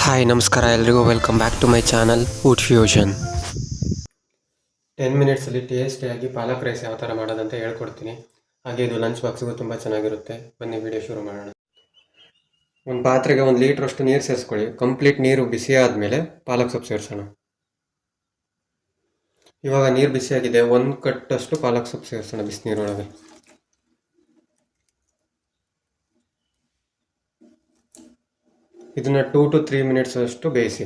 Hi ನಮಸ್ಕಾರ ಎಲ್ರಿಗೂ welcome back to my channel food fusion. 10 ಮಿನಿಟ್ಸಲ್ಲಿ ಟೇಸ್ಟಿಯಾಗಿ ಪಾಲಕ್ ರೈಸ್ ಯಾವ ಥರ ಮಾಡೋದಂತ ಹೇಳ್ಕೊಡ್ತೀನಿ. ಹಾಗೆ ಇದು ಲಂಚ್ ಬಾಕ್ಸ್ಗೂ ತುಂಬ ಚೆನ್ನಾಗಿರುತ್ತೆ. ಬನ್ನಿ ವಿಡಿಯೋ ಶುರು ಮಾಡೋಣ. ಒಂದು ಪಾತ್ರೆಗೆ 1 ಲೀಟ್ರಷ್ಟು ನೀರು ಸೇರಿಸ್ಕೊಳ್ಳಿ. ಕಂಪ್ಲೀಟ್ ನೀರು ಬಿಸಿ ಆದಮೇಲೆ ಪಾಲಕ್ ಸೊಪ್ಪು ಸೇರಿಸೋಣ. ಇವಾಗ ನೀರು ಬಿಸಿಯಾಗಿದೆ, 1 ಕಟ್ಟಷ್ಟು ಪಾಲಕ್ ಸೊಪ್ಪು ಸೇರಿಸೋಣ ಬಿಸಿನೀರೊಳಗೆ. ಇದನ್ನು 2 to 3 ಮಿನಿಟ್ಸ್ ಅಷ್ಟು ಬೇಯಿಸಿ.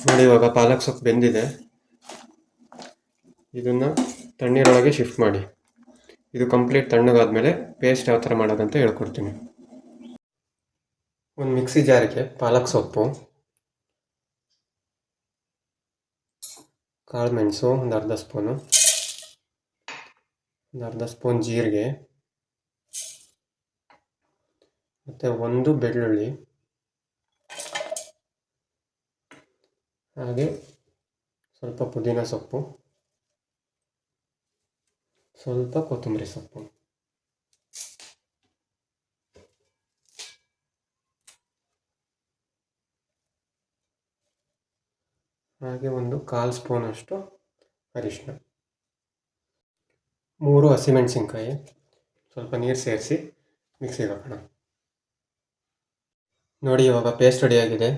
ನೋಡಿ, ಇವಾಗ ಪಾಲಕ್ ಸೊಪ್ಪು ಬೆಂದಿದೆ. ಇದನ್ನು ತಣ್ಣೀರೊಳಗೆ ಶಿಫ್ಟ್ ಮಾಡಿ. ಇದು ಕಂಪ್ಲೀಟ್ ತಣ್ಣಗಾದ್ಮೇಲೆ ಪೇಸ್ಟ್ ಯಾವ ಥರ ಮಾಡೋದಂತ ಹೇಳ್ಕೊಡ್ತೀನಿ. ಒಂದು ಮಿಕ್ಸಿ ಜಾರಿಗೆ ಪಾಲಕ್ ಸೊಪ್ಪು, ಕಾಳು ಮೆಣಸು ಒಂದು ಅರ್ಧ ಸ್ಪೂನು, ಒಂದು ಅರ್ಧ ಸ್ಪೂನ್ ಜೀರಿಗೆ ಮತ್ತು 1 ಬೆಳ್ಳುಳ್ಳಿ, ಹಾಗೆ ಸ್ವಲ್ಪ ಪುದೀನ ಸೊಪ್ಪು, ಸ್ವಲ್ಪ ಕೊತ್ತಂಬರಿ ಸೊಪ್ಪು, ಹಾಗೆ 1/4 ಸ್ಪೂನಷ್ಟು ಅರಿಶಿನ, 3 ಹಸಿಮೆಣಸಿನ್ಕಾಯಿ, ಸ್ವಲ್ಪ ನೀರು ಸೇರಿಸಿ ಮಿಕ್ಸಿಗೆ ಹಾಕೋಣ. ನೋಡಿ, ಇವಾಗ ಪೇಸ್ಟ್ ರೆಡಿಯಾಗಿದೆ.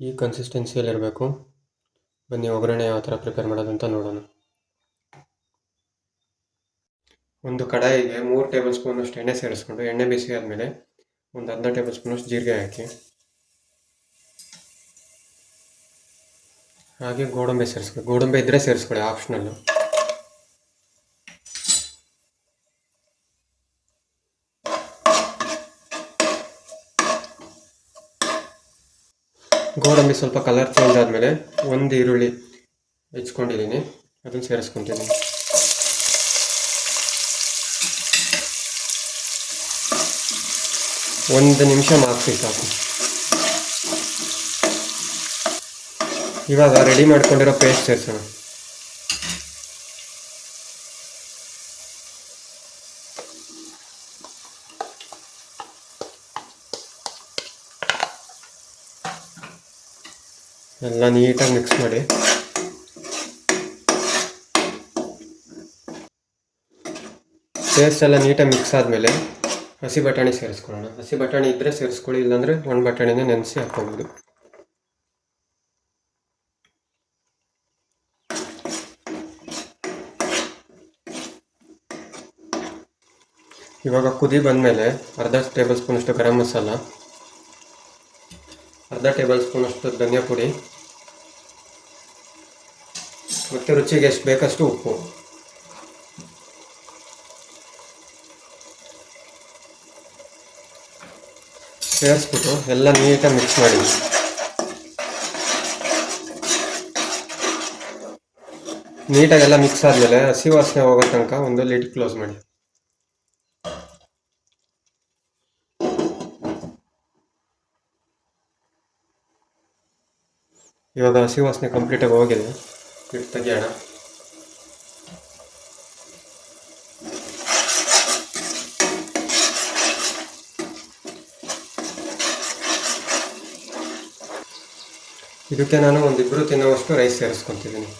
ಈ ಕನ್ಸಿಸ್ಟೆನ್ಸಿಯಲ್ಲಿರಬೇಕು. ಬನ್ನಿ ಒಗ್ಗರಣೆ ಯಾವ ಥರ ಪ್ರಿಪೇರ್ ಮಾಡೋದಂತ ನೋಡೋಣ. ಒಂದು ಕಡಾಯಿಗೆ 3 ಟೇಬಲ್ ಸ್ಪೂನಷ್ಟು ಎಣ್ಣೆ ಸೇರಿಸ್ಕೊಂಡು, ಎಣ್ಣೆ ಬಿಸಿ ಆದಮೇಲೆ ಒಂದು ಅರ್ಧ ಟೇಬಲ್ ಸ್ಪೂನಷ್ಟು ಜೀರಿಗೆ ಹಾಕಿ, ಹಾಗೆ ಗೋಡಂಬಿ ಸೇರಿಸ್ಕೊಳ್ಳಿ. ಗೋಡಂಬಿ ಇದ್ದರೆ ಸೇರಿಸ್ಕೊಳ್ಳಿ, ಆಪ್ಷನಲ್ಲು. ಗೋಡಂಬಿ ಸ್ವಲ್ಪ ಕಲರ್ ಚೇಂಜ್ ಆದಮೇಲೆ 1 ಈರುಳ್ಳಿ ಹೆಚ್ಕೊಂಡಿದ್ದೀನಿ, ಅದನ್ನು ಸೇರಿಸ್ಕೊತೀನಿ. ಒಂದು ನಿಮಿಷ ಮಾರ್ಕ್ಸಿ ಸಾಕು. ಇವಾಗ ರೆಡಿ ಮಾಡ್ಕೊಂಡಿರೋ ಪೇಸ್ಟ್ ಸೇರಿಸೋಣ. ಎಲ್ಲ ನೀಟಾಗಿ ಮಿಕ್ಸ್ ಮಾಡಿ. ಪೇಸ್ಟ್ ಎಲ್ಲ ನೀಟಾಗಿ ಮಿಕ್ಸ್ ಆದಮೇಲೆ ಹಸಿ ಬಟಾಣಿ ಸೇರಿಸ್ಕೊಳ್ಳೋಣ. ಹಸಿ ಬಟಾಣಿ ಇದ್ದರೆ ಸೇರಿಸ್ಕೊಳ್ಳಿ, ಇಲ್ಲಾಂದರೆ ಒಣ ಬಟಾಣಿನೇ ನೆನೆಸಿ ಹಾಕ್ಕೊಬೋದು. ಇವಾಗ ಕುದಿ ಬಂದಮೇಲೆ ಅರ್ಧ ಟೇಬಲ್ ಸ್ಪೂನಷ್ಟು ಗರಂ ಮಸಾಲ, ಅರ್ಧ ಟೇಬಲ್ ಸ್ಪೂನಷ್ಟು ಧನಿಯಾ ಪುಡಿ ಮತ್ತು ರುಚಿಗೆ ಎಷ್ಟು ಬೇಕಷ್ಟು ಉಪ್ಪು ಸೇರಿಸ್ಬಿಟ್ಟು ಎಲ್ಲ ನೀಟಾಗಿ ಮಿಕ್ಸ್ ಮಾಡಿ. ನೀಟಾಗೆಲ್ಲ ಮಿಕ್ಸ್ ಆದಮೇಲೆ ಹಸಿ ವಾಸನೆ ಹೋಗೋ ತನಕ ಒಂದು ಲಿಡ್ ಕ್ಲೋಸ್ ಮಾಡಿ. ಇವಾಗ ಹಸಿ ವಾಸನೆ ಕಂಪ್ಲೀಟಾಗಿ ಹೋಗಿದೆ, ಇಟ್ಟು ತೆಗಿಯೋಣ. ಇದಕ್ಕೆ ನಾನು 1-2 ತಿನ್ನುವಷ್ಟು ರೈಸ್ ಸೇರಿಸ್ಕೊತಿದ್ದೀನಿ.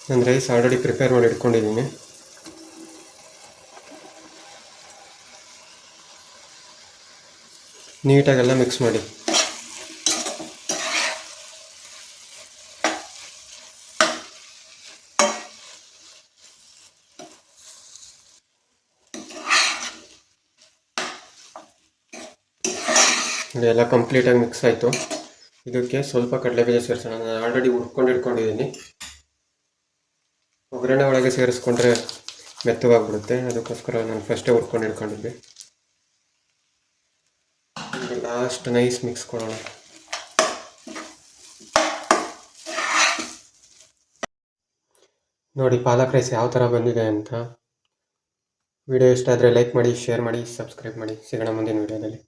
ನಾನು ರೈಸ್ ಆಲ್ರೆಡಿ ಪ್ರಿಪೇರ್ ಮಾಡಿ ಇಟ್ಕೊಂಡಿದ್ದೀನಿ. ನೀಟಾಗೆಲ್ಲ ಮಿಕ್ಸ್ ಮಾಡಿ. ಎಲ್ಲ ಕಂಪ್ಲೀಟಾಗಿ ಮಿಕ್ಸ್ ಆಯಿತು. ಇದಕ್ಕೆ ಸ್ವಲ್ಪ ಕಡಲೆಬೀಜ ಸೇರಿಸೋಣ. ನಾನು ಆಲ್ರೆಡಿ ಇಟ್ಕೊಂಡಿದ್ದೀನಿ. ಒಗ್ಗರಣೆ ಒಳಗೆ ಸೇರಿಸ್ಕೊಂಡ್ರೆ ಮೆತ್ತಗಾಗ್ಬಿಡುತ್ತೆ, ಅದಕ್ಕೋಸ್ಕರ ನಾನು ಫಸ್ಟೇ ಇಟ್ಕೊಂಡಿದ್ದೆ. ಲಾಸ್ಟ್ ನೈಸ್ ಮಿಕ್ಸ್ ಕೊಡೋಣ. ನೋಡಿ ಪಾಲಕ್ ರೈಸ್ ಯಾವ ಥರ ಬಂದಿದೆ ಅಂತ. ವಿಡಿಯೋ ಇಷ್ಟ ಆದರೆ ಲೈಕ್ ಮಾಡಿ, ಶೇರ್ ಮಾಡಿ, ಸಬ್ಸ್ಕ್ರೈಬ್ ಮಾಡಿ. ಸಿಗೋಣ ಮುಂದಿನ ವಿಡಿಯೋದಲ್ಲಿ.